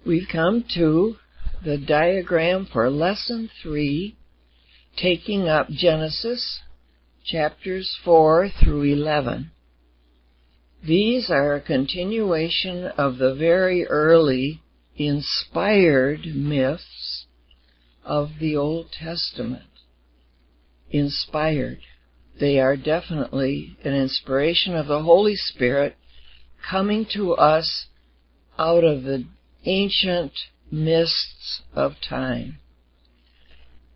We've come to the diagram for Lesson 3, taking up Genesis chapters 4 through 11. These are a continuation of the very early inspired myths of the Old Testament. Inspired. They are definitely an inspiration of the Holy Spirit coming to us out of the ancient mists of time.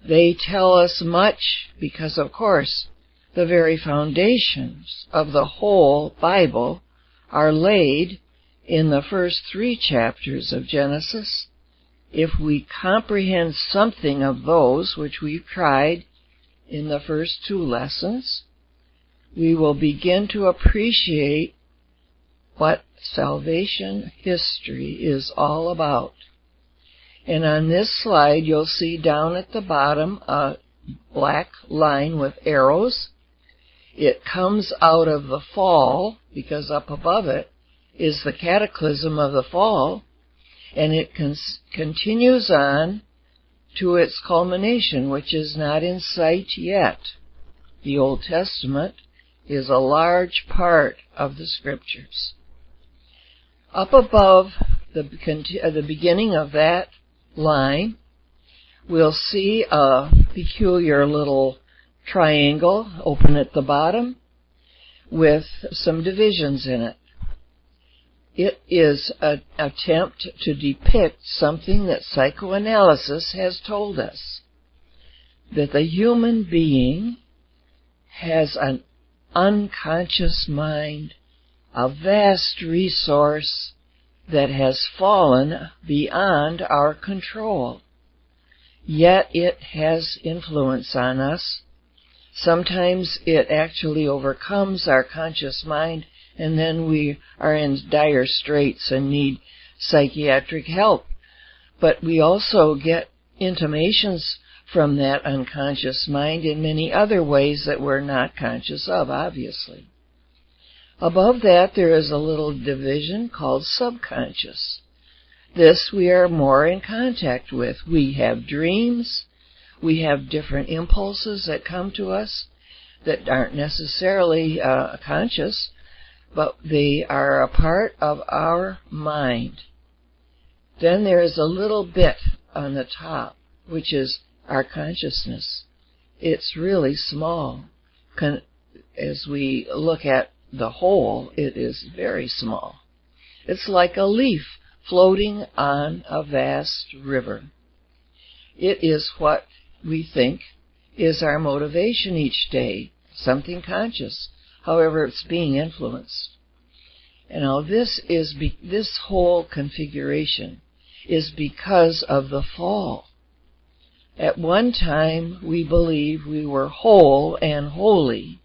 They tell us much because, of course, the very foundations of the whole Bible are laid in the first 3 chapters of Genesis. If we comprehend something of those which we've tried in the first 2 lessons, we will begin to appreciate what salvation history is all about. And on this slide, you'll see down at the bottom a black line with arrows. It comes out of the fall, because up above it is the cataclysm of the fall, and it continues on to its culmination, which is not in sight yet. The Old Testament is a large part of the Scriptures. Up above the beginning of that line, we'll see a peculiar little triangle open at the bottom with some divisions in it. It is an attempt to depict something that psychoanalysis has told us, that the human being has an unconscious mind, a vast resource that has fallen beyond our control. Yet it has influence on us. Sometimes it actually overcomes our conscious mind, and then we are in dire straits and need psychiatric help. But we also get intimations from that unconscious mind in many other ways that we're not conscious of, obviously. Above that, there is a little division called subconscious. This we are more in contact with. We have dreams. We have different impulses that come to us that aren't necessarily conscious, but they are a part of our mind. Then there is a little bit on the top, which is our consciousness. It's really small. As we look at the whole, it is very small. It's like a leaf floating on a vast river. It is what we think is our motivation each day, something conscious, however it's being influenced. And now this whole configuration is because of the fall. At one time, we believe we were whole and holy,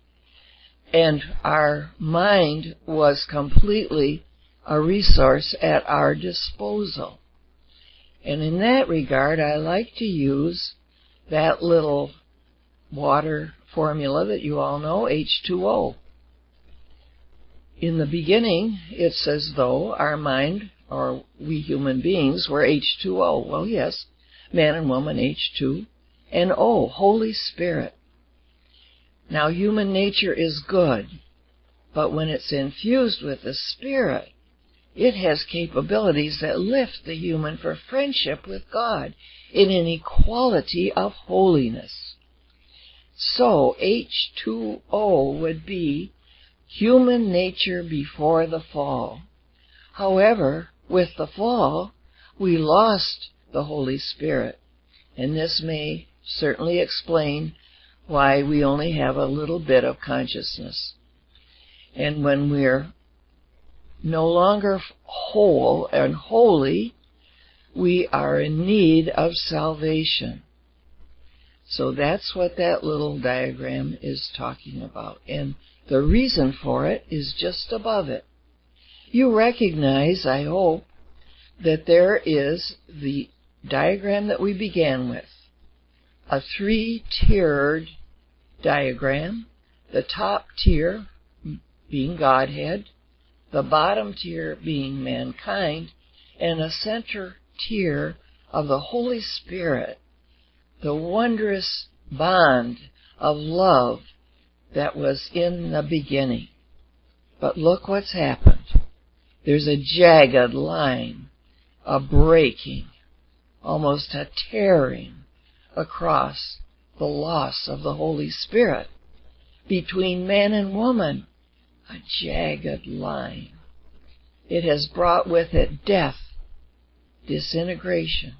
and our mind was completely a resource at our disposal. And in that regard, I like to use that little water formula that you all know, H2O. In the beginning, it's as though our mind, or we human beings, were H2O. Well, yes, man and woman, H2, and O, Holy Spirit. Now, human nature is good, but when it's infused with the Spirit, it has capabilities that lift the human for friendship with God in an equality of holiness. So, H2O would be human nature before the fall. However, with the fall, we lost the Holy Spirit, and this may certainly explain why we only have a little bit of consciousness. And when we're no longer whole and holy, we are in need of salvation. So that's what that little diagram is talking about. And the reason for it is just above it. You recognize, I hope, that there is the diagram that we began with. A 3-tiered diagram, the top tier being Godhead, the bottom tier being mankind, and a center tear of the Holy Spirit, the wondrous bond of love that was in the beginning. But look what's happened. There's a jagged line, a breaking, almost a tearing across the loss of the Holy Spirit between man and woman, a jagged line. It has brought with it death, disintegration,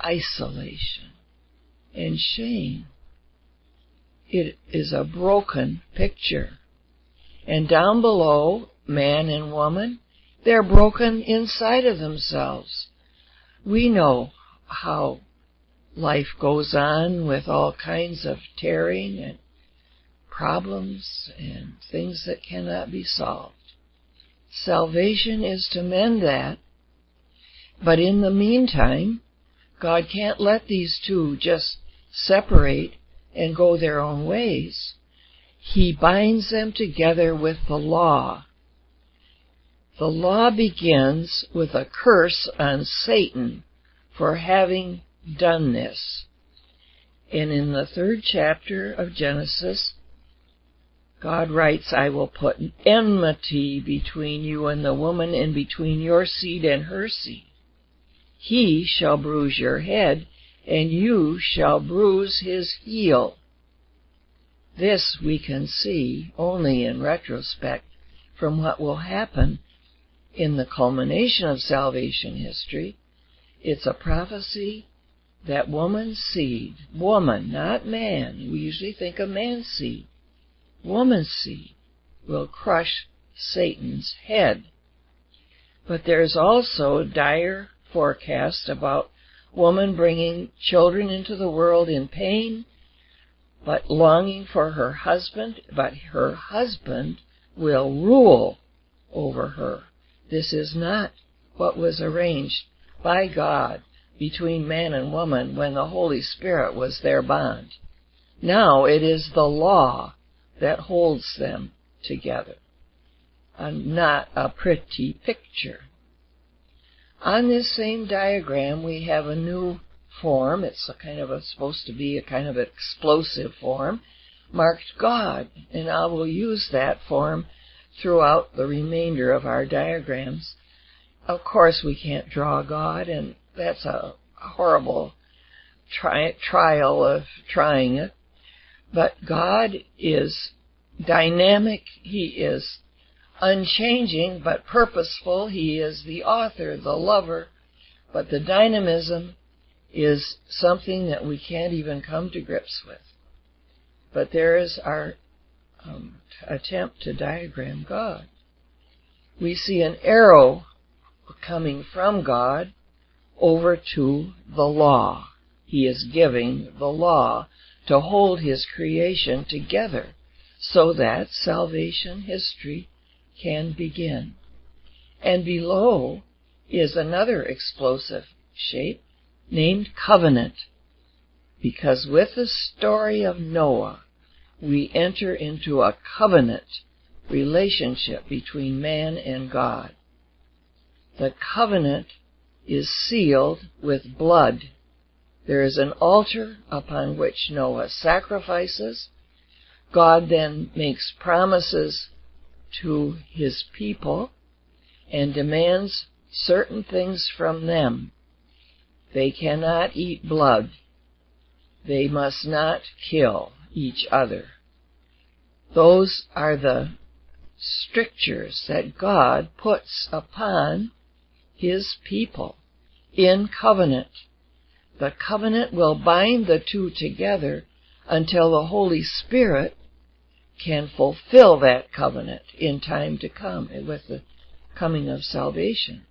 isolation, and shame. It is a broken picture. And down below, man and woman, they're broken inside of themselves. We know how life goes on with all kinds of tearing and problems and things that cannot be solved. Salvation is to mend that, but in the meantime, God can't let these two just separate and go their own ways. He binds them together with the law. The law begins with a curse on Satan for having done this. And in the 3rd chapter of Genesis, God writes, I will put enmity between you and the woman, and between your seed and her seed. He shall bruise your head, and you shall bruise his heel. This we can see only in retrospect from what will happen in the culmination of salvation history. It's a prophecy that woman's seed, woman, not man, we usually think of man's seed, woman's seed will crush Satan's head. But there's also dire forecast about woman bringing children into the world in pain, but longing for her husband, but her husband will rule over her. This is not what was arranged by God between man and woman when the Holy Spirit was their bond. Now it is the law that holds them together, and not a pretty picture. On this same diagram we have a new form. It's supposed to be a kind of explosive form, marked God, and I will use that form throughout the remainder of our diagrams. Of course we can't draw God, and that's a horrible trial of trying it. But God is dynamic. He is unchanging but purposeful. He is the author, the lover. But the dynamism is something that we can't even come to grips with. But there is our attempt to diagram God. We see an arrow coming from God over to the law. He is giving the law to hold his creation together so that salvation history can begin. And below is another explosive shape named covenant, because with the story of Noah, we enter into a covenant relationship between man and God. The covenant is sealed with blood. There is an altar upon which Noah sacrifices. God then makes promises to his people and demands certain things from them. They cannot eat blood. They must not kill each other. Those are the strictures that God puts upon his people in covenant. The covenant will bind the two together until the Holy Spirit can fulfill that covenant in time to come, with the coming of salvation.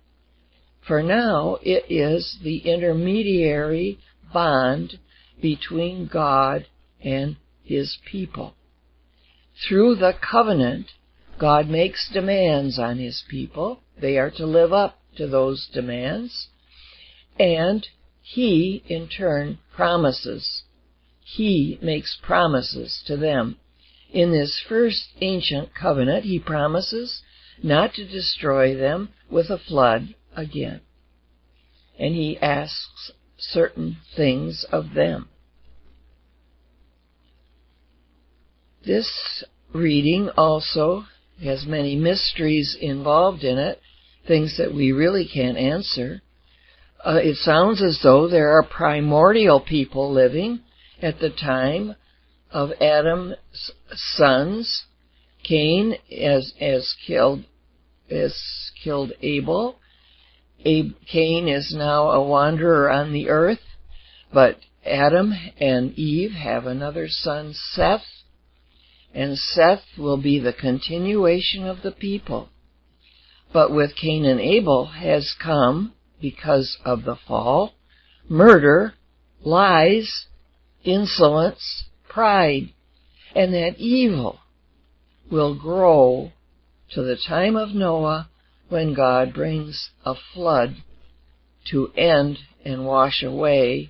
For now, it is the intermediary bond between God and his people. Through the covenant, God makes demands on his people. They are to live up to those demands. And he, in turn, promises. He makes promises to them. In this first ancient covenant, he promises not to destroy them with a flood again. and he asks certain things of them. This reading also has many mysteries involved in it, things that we really can't answer. It sounds as though there are primordial people living at the time of Adam's sons. Cain has killed Abel. Cain is now a wanderer on the earth, but Adam and Eve have another son, Seth, and Seth will be the continuation of the people. But with Cain and Abel has come, because of the fall, murder, lies, insolence, pride, and that evil will grow to the time of Noah, when God brings a flood to end and wash away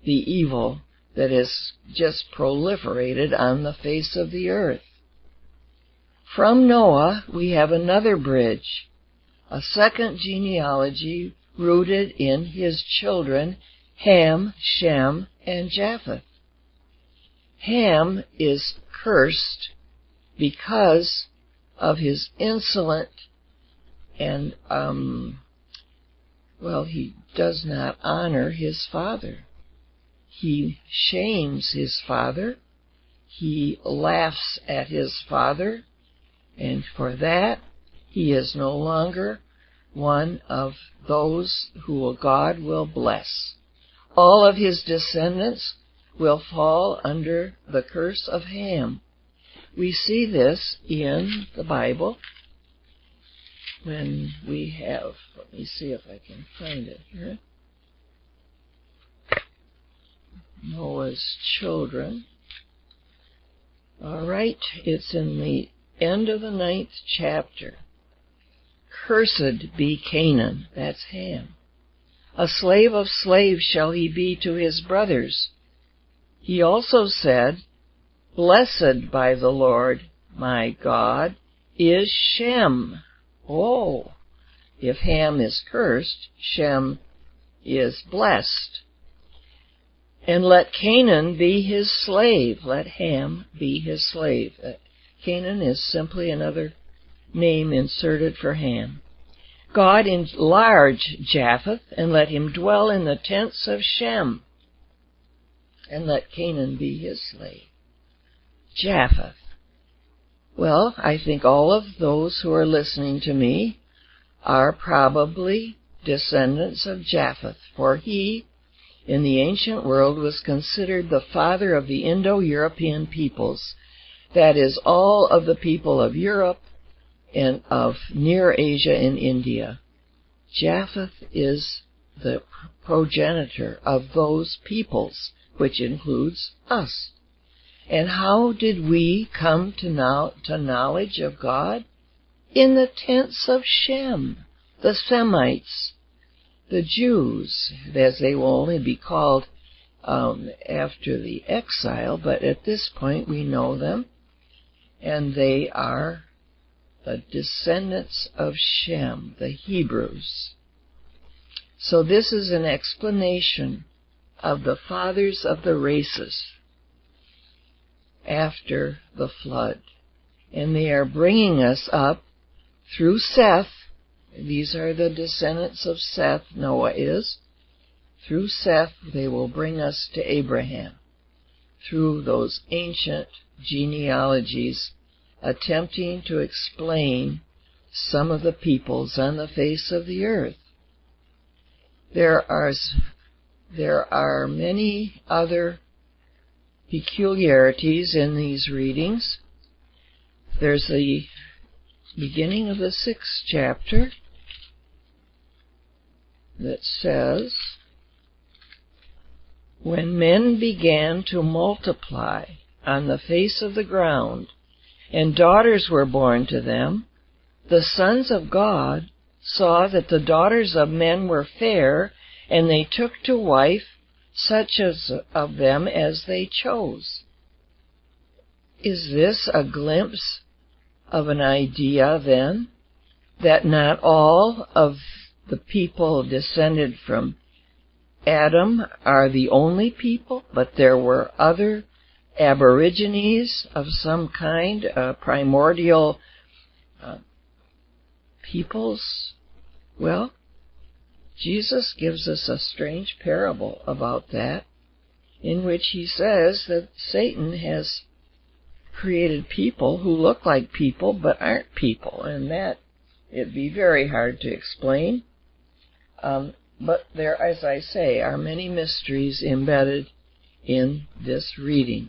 the evil that has just proliferated on the face of the earth. From Noah, we have another bridge, a second genealogy rooted in his children, Ham, Shem, and Japheth. Ham is cursed because of his insolent and, he does not honor his father. He shames his father. He laughs at his father. And for that, he is no longer one of those who God will bless. All of his descendants will fall under the curse of Ham. We see this in the Bible when we have, let me see if I can find it here, Noah's children. All right, it's in the end of the 9th chapter. Cursed be Canaan, that's Ham. A slave of slaves shall he be to his brothers. He also said, Blessed by the Lord my God is Shem. Oh, if Ham is cursed, Shem is blessed. And let Canaan be his slave. Let Ham be his slave. Canaan is simply another name inserted for Ham. God enlarge Japheth, and let him dwell in the tents of Shem. And let Canaan be his slave. Japheth. Well, I think all of those who are listening to me are probably descendants of Japheth, for he, in the ancient world, was considered the father of the Indo-European peoples. That is, all of the people of Europe and of Near Asia and India. Japheth is the progenitor of those peoples, which includes us. And how did we come to knowledge of God? In the tents of Shem, the Semites, the Jews, as they will only be called after the exile, but at this point we know them, and they are the descendants of Shem, the Hebrews. So this is an explanation of the fathers of the races after the flood. And they are bringing us up through Seth. These are the descendants of Seth, Noah is. Through Seth, they will bring us to Abraham, through those ancient genealogies, attempting to explain some of the peoples on the face of the earth. There are many other peculiarities in these readings. There's the beginning of the 6th chapter that says, When men began to multiply on the face of the ground, and daughters were born to them, the sons of God saw that the daughters of men were fair, and they took to wife such of them as they chose. Is this a glimpse of an idea, then, that not all of the people descended from Adam are the only people, but there were other aborigines of some kind, primordial peoples? Well, Jesus gives us a strange parable about that, in which he says that Satan has created people who look like people but aren't people, and that it'd be very hard to explain. But there, as I say, are many mysteries embedded in this reading.